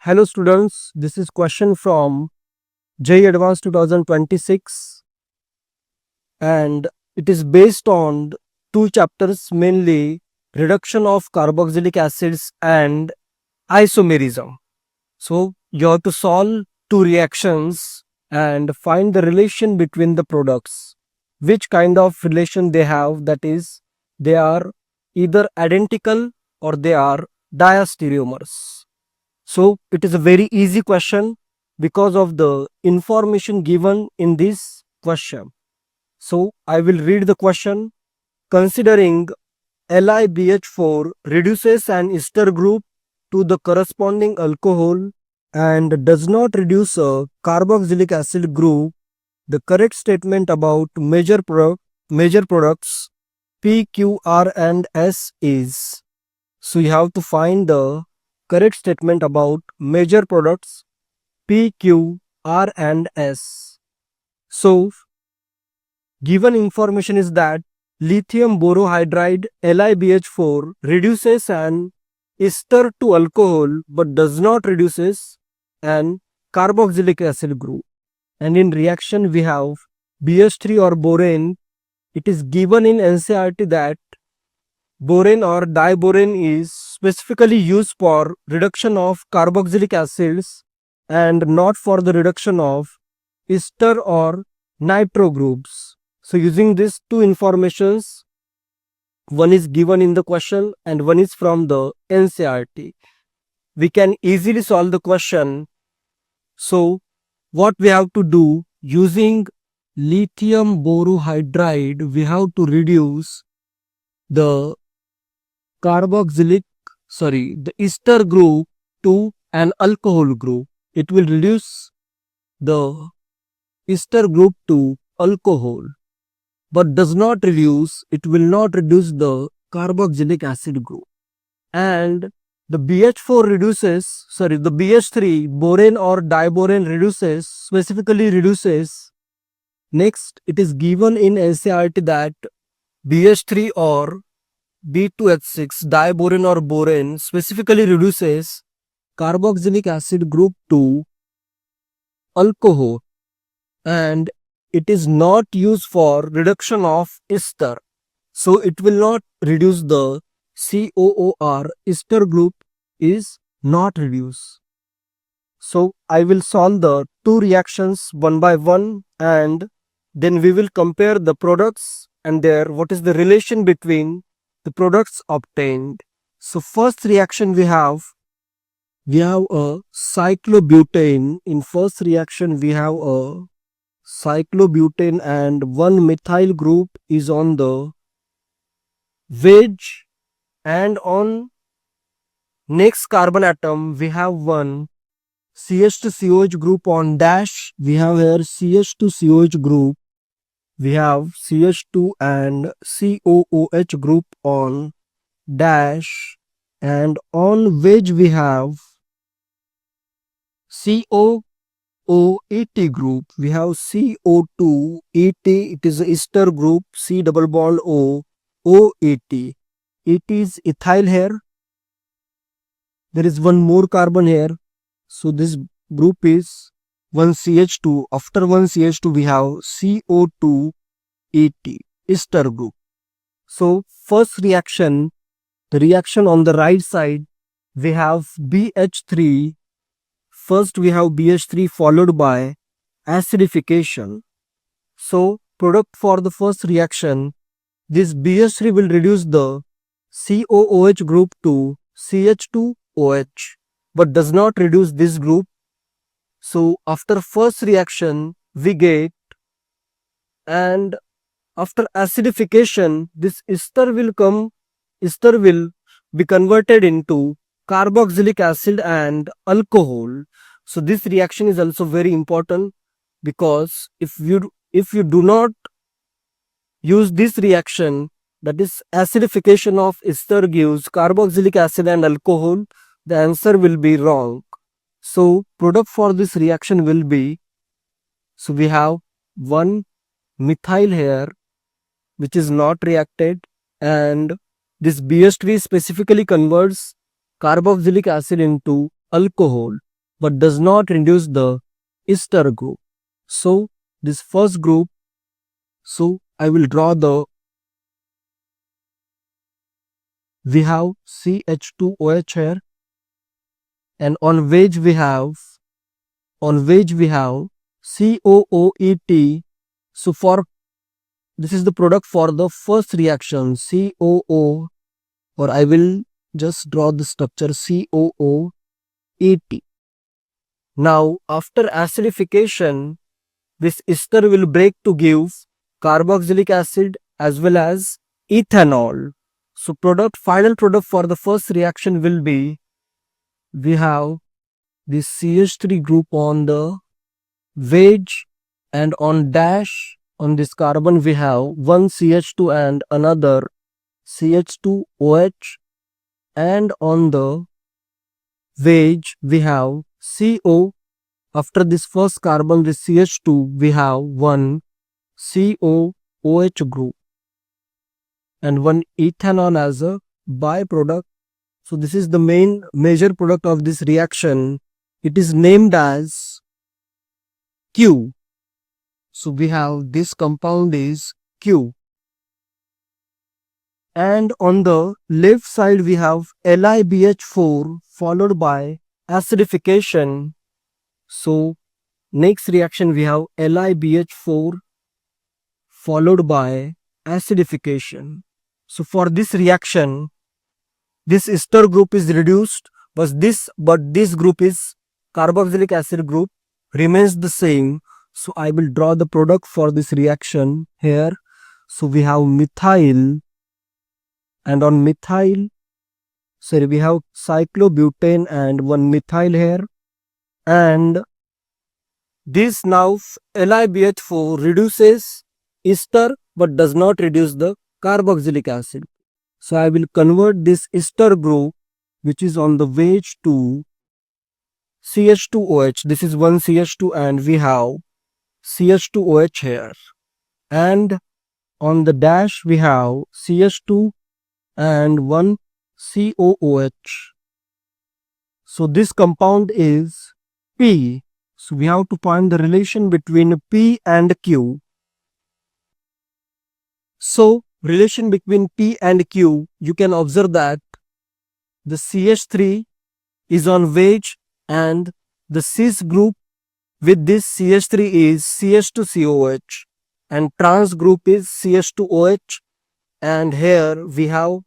Hello students, this is question from JEE Advanced 2026 and it is based on two chapters, mainly reduction of carboxylic acids and isomerism. So you have to solve two reactions and find the relation between the products. Which kind of relation they have, that is they are either identical or they are diastereomers. So it is a very easy question because of the information given in this question. So I will read the question. Considering LiBH4 reduces an ester group to the corresponding alcohol and does not reduce a carboxylic acid group, the correct statement about major products P, Q, R and S is. So you have to find the correct statement about major products P, Q, R and S. So given information is that lithium borohydride LiBH4 reduces an ester to alcohol but does not reduces an carboxylic acid group. And in reaction we have BH3 or borane. It is given in NCERT that borane or diborane is specifically used for reduction of carboxylic acids and not for the reduction of ester or nitro groups. So using these two informations, one is given in the question and one is from the NCERT, we can easily solve the question. So what we have to do, using lithium borohydride, we have to reduce the the ester group to an alcohol group. It will reduce the ester group to alcohol, but does not reduce, it will not reduce the carboxylic acid group. And the the BH3, borane or diborane reduces, specifically reduces. Next, it is given in NCERT that BH3 or B2H6 diborane or borane specifically reduces carboxylic acid group to alcohol and it is not used for reduction of ester. So it will not reduce the COOR, ester group is not reduced. So I will solve the two reactions one by one and then we will compare the products and what is the relation between the products obtained. So first reaction we have a cyclobutane. In first reaction we have a cyclobutane and one methyl group is on the wedge, and on next carbon atom we have one CH2COH group on dash. We have here CH2COH group, we have CH2 and COOH group on dash, and on wedge we have COOET group, we have CO2ET, it is a ester group, C double bond O, OET, it is ethyl here. There is one more carbon here, so this group is one CH2. After one CH2 we have CO2ET, ester group. So first reaction, the reaction on the right side, we have BH3. First we have BH3 followed by acidification. So product for the first reaction, this BH3 will reduce the COOH group to CH2OH but does not reduce this group. So after first reaction we get, and after acidification this ester will be converted into carboxylic acid and alcohol. So this reaction is also very important because if you do not use this reaction, that is acidification of ester gives carboxylic acid and alcohol, the answer will be wrong. So product for this reaction will be, so we have one methyl here which is not reacted, and this BH3 specifically converts carboxylic acid into alcohol. but does not reduce the ester group. So this first group, so I will draw we have CH2OH here, and on which we have COOET. So for this is the product for the first reaction COO, or I will just draw the structure COOET. Now after acidification, this ester will break to give carboxylic acid as well as ethanol. So final product for the first reaction will be, we have this CH3 group on the wedge, and on dash on this carbon we have one CH2 and another CH2OH, and on the wedge we have CO. After this first carbon, this CH2, we have one COOH group and one ethanol as a byproduct. So this is the major product of this reaction. It is named as Q. So we have this compound is Q. And on the left side we have LiBH4 followed by acidification. So next reaction we have LiBH4 followed by acidification. So for this reaction, this ester group is reduced, but this group is carboxylic acid group remains the same. So I will draw the product for this reaction here. So we have methyl, and on methyl, we have cyclobutane and one methyl here, and this now LiBH4 reduces ester but does not reduce the carboxylic acid. So I will convert this ester group which is on the wedge to CH2OH. This is one CH2 and we have CH2OH here. And on the dash we have CH2 and one COOH. So this compound is P. So we have to find the relation between P and Q. So relation between P and Q, you can observe that the CH3 is on wedge and the cis group with this CH3 is CH2COH and trans group is CH2OH, and here we have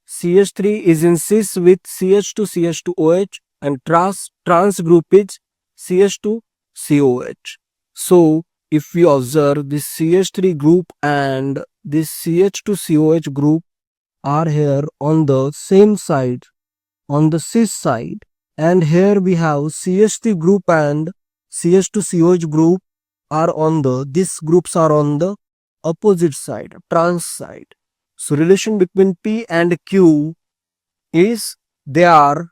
CH3 is in cis with CH2CH2OH and trans group is CH2COH. So if we observe this CH3 group and this CH2COH group are here on the same side, on the cis side, and here we have CH3 group and CH2COH group are on these groups are on the opposite side, trans side. So relation between P and Q is they are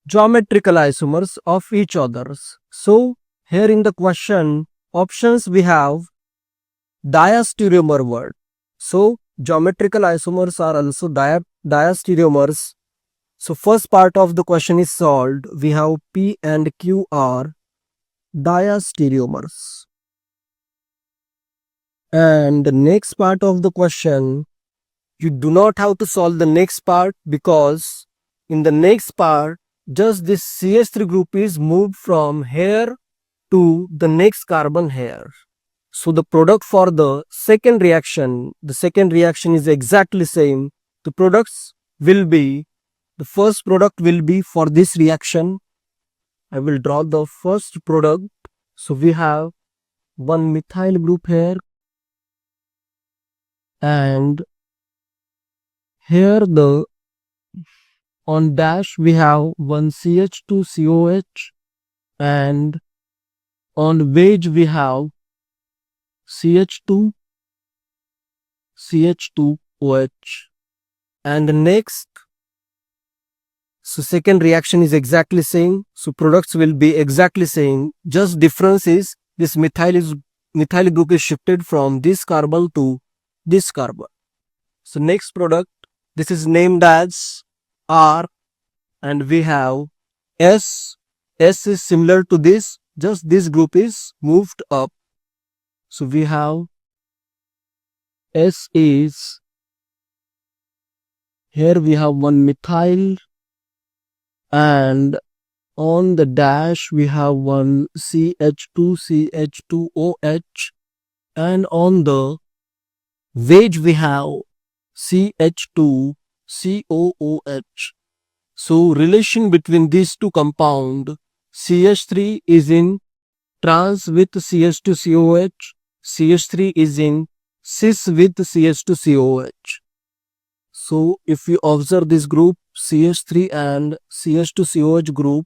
geometrical isomers of each others. So here in the question options we have diastereomer word. So geometrical isomers are also diastereomers. So first part of the question is solved. We have P and Q are diastereomers. And the next part of the question, you do not have to solve the next part because in the next part, just this CH3 group is moved from here to the next carbon here. So the product for the second reaction is exactly same. The products will be, the first product will be for this reaction. I will draw the first product. So we have one methyl group here, and here on dash we have one CH2COH, and on wedge we have CH2 CH2OH. And the next, so second reaction is exactly same. So products will be exactly same. Just difference is this methyl group is shifted from this carbon to this carbon. So next product, this is named as R, and we have S S is similar to this, just this group is moved up. So we have S is, here we have one methyl, and on the dash we have one CH2, CH2OH, and on the wedge we have CH2, COOH. So relation between these two compound, CH3 is in trans with CH2COH, CH3 is in cis with CH2COH. So if you observe this group CH3 and CH2COH group,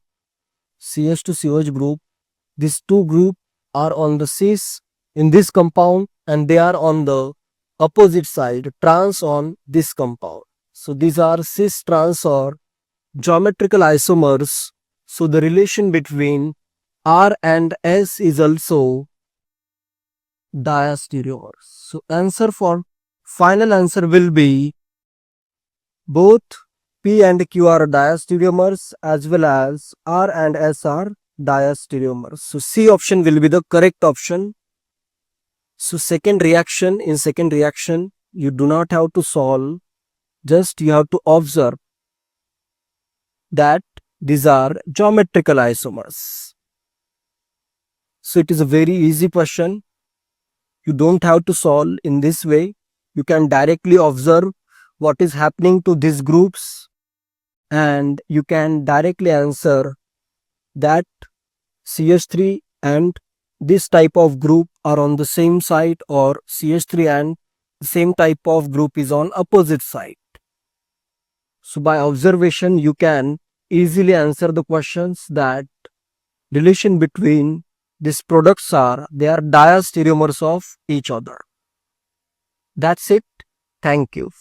these two groups are on the cis in this compound and they are on the opposite side, trans on this compound. So these are cis trans or geometrical isomers. So the relation between R and S is also diastereomers. So final answer will be both P and Q are diastereomers as well as R and S are diastereomers. So C option will be the correct option. So in second reaction, you do not have to solve, just you have to observe that these are geometrical isomers. So it is a very easy question. You don't have to solve in this way. You can directly observe what is happening to these groups and you can directly answer that CH3 and this type of group are on the same side, or CH3 and the same type of group is on opposite side. So by observation you can easily answer the questions that relation between these products they are diastereomers of each other. That's it. Thank you.